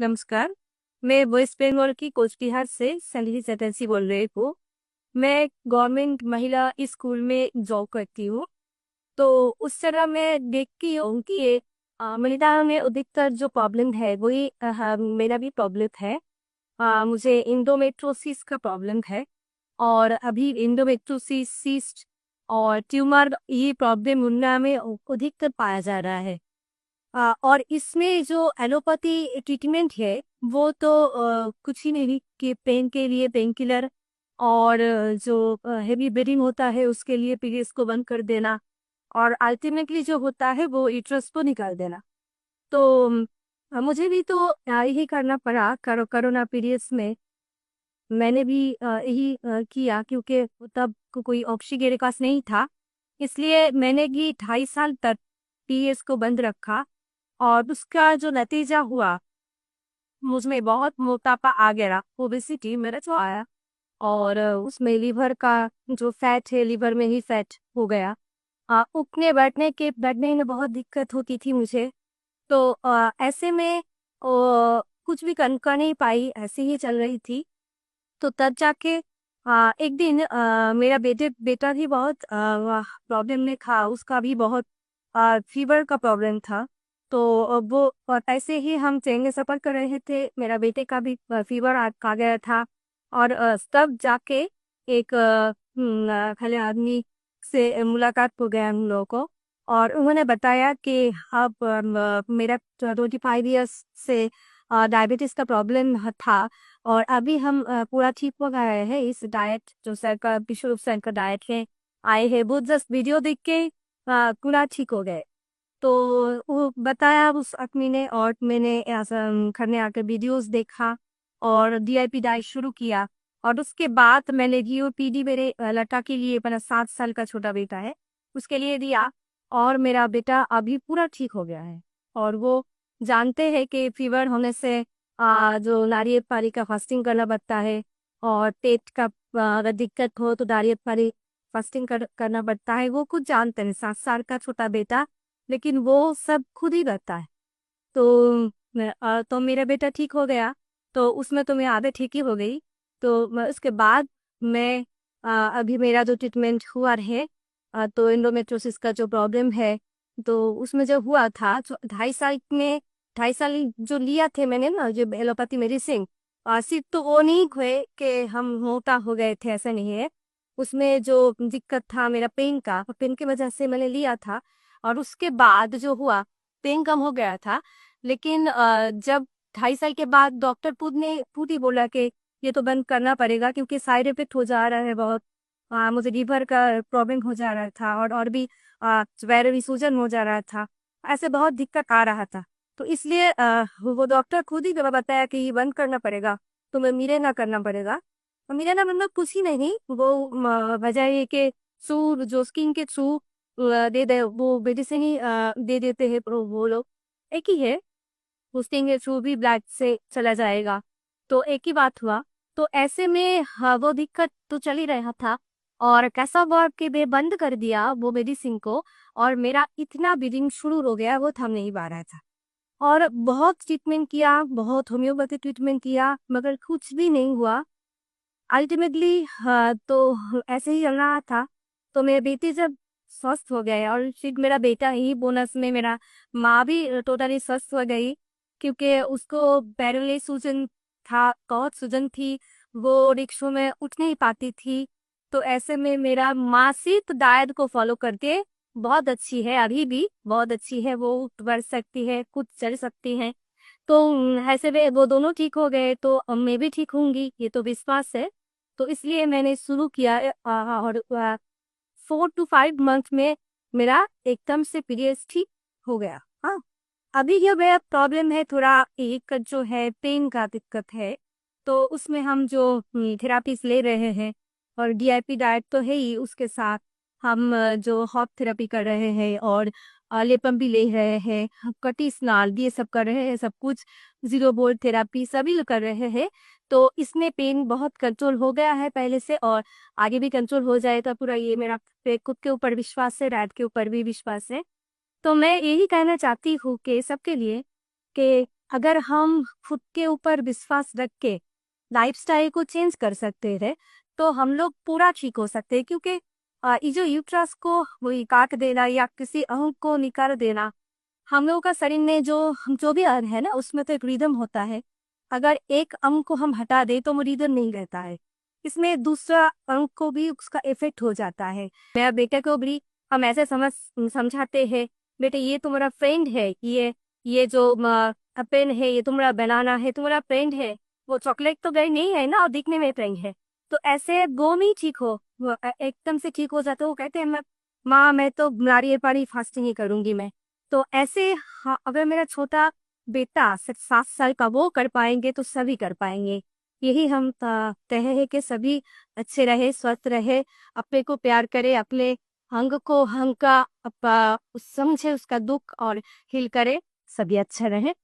नमस्कार। मैं वेस्ट बंगाल की कोचबिहार से संगीता चटर्जी बोल रही हूँ। मैं गवर्नमेंट महिला स्कूल में जॉब करती हूँ। तो उस तरह मैं देखती हूँ कि महिलाओं में अधिकतर जो प्रॉब्लम है वही मेरा भी प्रॉब्लम है। मुझे इंडोमेट्रोसिस का प्रॉब्लम है। और अभी इंडोमेट्रोसिस सिस्ट और ट्यूमर ये प्रॉब्लम उनमें में अधिकतर पाया जा रहा है। और इसमें जो एलोपैथी ट्रीटमेंट है वो तो कुछ ही नहीं कि पेन के लिए पेन किलर और जो हेवी ब्लीडिंग होता है उसके लिए पीरियड्स को बंद कर देना और अल्टीमेटली जो होता है वो यूट्रस को निकाल देना। तो मुझे भी तो यही करना पड़ा कोरोना पीरियड्स में। मैंने भी यही किया क्योंकि तब कोई ऑक्सीजन मेरे पास नहीं था। इसलिए मैंने भी 2.5 साल तक पीरियड्स को बंद रखा और उसका जो नतीजा हुआ मुझमें बहुत मोटापा आ गया, ओबेसिटी मेरा जो आया। और उसमें लीवर का जो फैट है लीवर में ही फैट हो गया। उठने बैठने में बहुत दिक्कत होती थी मुझे। तो ऐसे में कुछ भी कर नहीं पाई, ऐसे ही चल रही थी। तो तब जाके एक दिन मेरा बेटा भी बहुत प्रॉब्लम में था, उसका भी बहुत फीवर का प्रॉब्लम था। तो वो ऐसे ही हम ट्रेन में सफर कर रहे थे, मेरा बेटे का भी फीवर आ गया था। और तब जाके एक खले आदमी से मुलाकात हो गया हम लोगों को। और उन्होंने बताया कि अब मेरा 25 ईयर्स से डायबिटीज का प्रॉब्लम था। और अभी हम पूरा ठीक हो गए हैं। इस डाइट जो सर का विश्व सर का डाइट है आए हैं, वो जस्ट वीडियो देख के पूरा ठीक हो गए। तो वो बताया उस आदमी ने और मैंने ऐसा घर में आकर वीडियोस देखा और डीआईपी डाइट शुरू किया। और उसके बाद मैंने जीओपीडी मेरे लड़का के लिए, अपना 7 साल का छोटा बेटा है उसके लिए दिया। और मेरा बेटा अभी पूरा ठीक हो गया है। और वो जानते हैं कि फीवर होने से जो नारियल पानी का फास्टिंग करना पड़ता है। और पेट का अगर दिक्कत हो तो नारियल पानी फास्टिंग करना पड़ता है। वो कुछ जानते हैं, 7 साल का छोटा बेटा, लेकिन वो सब खुद ही करता है। तो तो मेरा बेटा ठीक हो गया। तो उसमें तो मैं आधे ठीक ही हो गई। तो उसके बाद मैं अभी मेरा जो ट्रीटमेंट हुआ है, तो एंडोमेट्रोसिस का जो प्रॉब्लम है, तो उसमें जो हुआ था 2.5 साल में, 2.5 साल जो लिया थे मैंने ना जो एलोपैथी मेडिसिन, सिर्फ तो वो नहीं हुए कि हम मोटा हो गए थे, ऐसा नहीं है। उसमें जो दिक्कत था मेरा पेन की वजह से मैंने लिया था। और उसके बाद जो हुआ, पेन कम हो गया था। लेकिन जब 2.5 साल के बाद डॉक्टर खुद ही बोला कि ये तो बंद करना पड़ेगा क्योंकि साइड इफेक्ट हो जा रहा है बहुत। मुझे लीवर का प्रॉब्लम हो जा रहा था और भी पैर भी सूजन हो जा रहा था। ऐसे बहुत दिक्कत आ रहा था। तो इसलिए वो डॉक्टर खुद ही बताया कि ये बंद करना पड़ेगा, तुम्हें मिलेना करना पड़ेगा। और मिलेना मतलब कुछ ही नहीं, वो वजह ये कि सू जो स्किन के थ्रू दे दे वो मेडिसिन ही दे देते हैं वो लोग। एक ही है, हॉस्टिंग के थ्रू भी ब्लड से चला जाएगा। तो एक ही बात हुआ। तो ऐसे में वो दिक्कत तो चल ही रहा था। और कैसा हुआ कि मैं बंद कर दिया वो मेडिसिन को, और मेरा इतना ब्लीडिंग शुरू हो गया वो थम नहीं पा रहा था। और बहुत ट्रीटमेंट किया, बहुत होम्योपैथी ट्रीटमेंट किया, मगर कुछ भी नहीं हुआ। अल्टीमेटली तो ऐसे ही चल रहा था। तो मेरे बेटे जब स्वस्थ हो गए, और फिर मेरा बेटा ही बोनस में, मेरा माँ भी टोटली स्वस्थ हो गई क्योंकि उसको पैरोले सूजन था, बहुत सूजन थी, वो रिक्शों में उठ नहीं पाती थी। तो ऐसे में मेरा माँ सिर्फ डाइट को फॉलो करके बहुत अच्छी है, अभी भी बहुत अच्छी है, वो उठ बढ़ सकती है, खुद चल सकती है। तो ऐसे में वो दोनों ठीक हो गए तो अब मैं भी ठीक होंगी, ये तो विश्वास है। तो इसलिए मैंने शुरू किया और 4 to 5 मंथ में मेरा एकदम से पीरियड्स ठीक हो गया। हाँ, अभी ये मेरा प्रॉब्लम है, थोड़ा एक जो है पेन का दिक्कत है। तो उसमें हम जो थेरापीज ले रहे हैं, और डीआईपी डाइट तो है ही, उसके साथ हम जो हॉट थेरेपी कर रहे हैं और लेपम भी ले रहे हैं, कटी स्नाल ये सब कर रहे हैं, सब कुछ जीरो बोल्ट थेरापी सभी कर रहे हैं। तो इसमें पेन बहुत कंट्रोल हो गया है पहले से, और आगे भी कंट्रोल हो जाएगा पूरा। ये मेरा खुद के ऊपर विश्वास है, डाइट के ऊपर भी विश्वास है। तो मैं यही कहना चाहती हूँ कि सबके लिए कि अगर हम खुद के ऊपर विश्वास रख के लाइफस्टाइल को चेंज कर सकते हैं तो हम लोग पूरा ठीक हो सकते हैं, क्योंकि ये जो यूट्रस को वही काट देना या किसी अंग को निकाल देना, हम लोगों का शरीर में जो भी अंग है ना, उसमें तो एक रिदम होता है। अगर एक अंग को हम हटा दे तो वो रिदम नहीं रहता है, इसमें दूसरा अंग को भी उसका इफेक्ट हो जाता है। मेरा बेटे को भी हम ऐसे समझाते हैं, बेटे ये तुम्हारा फ्रेंड है, ये जो पेन है ये तुम्हारा बनाना है, तुम्हारा फ्रेंड है। वो चॉकलेट तो गई नहीं है ना, और दिखने में फ्रेंड है। तो ऐसे वो नहीं ठीक हो, वो एकदम से ठीक हो जाते, वो कहते हैं मैं माँ मैं तो नारियल पानी फास्टिंग ही करूंगी मैं। तो ऐसे हाँ, अगर मेरा छोटा बेटा 7 साल का वो कर पाएंगे तो सभी कर पाएंगे। यही हम कहे हैं कि सभी अच्छे रहे, स्वस्थ रहे, अपने को प्यार करे, अपने अंग को अंग का समझे उसका दुख और हील करे, सभी अच्छा रहे।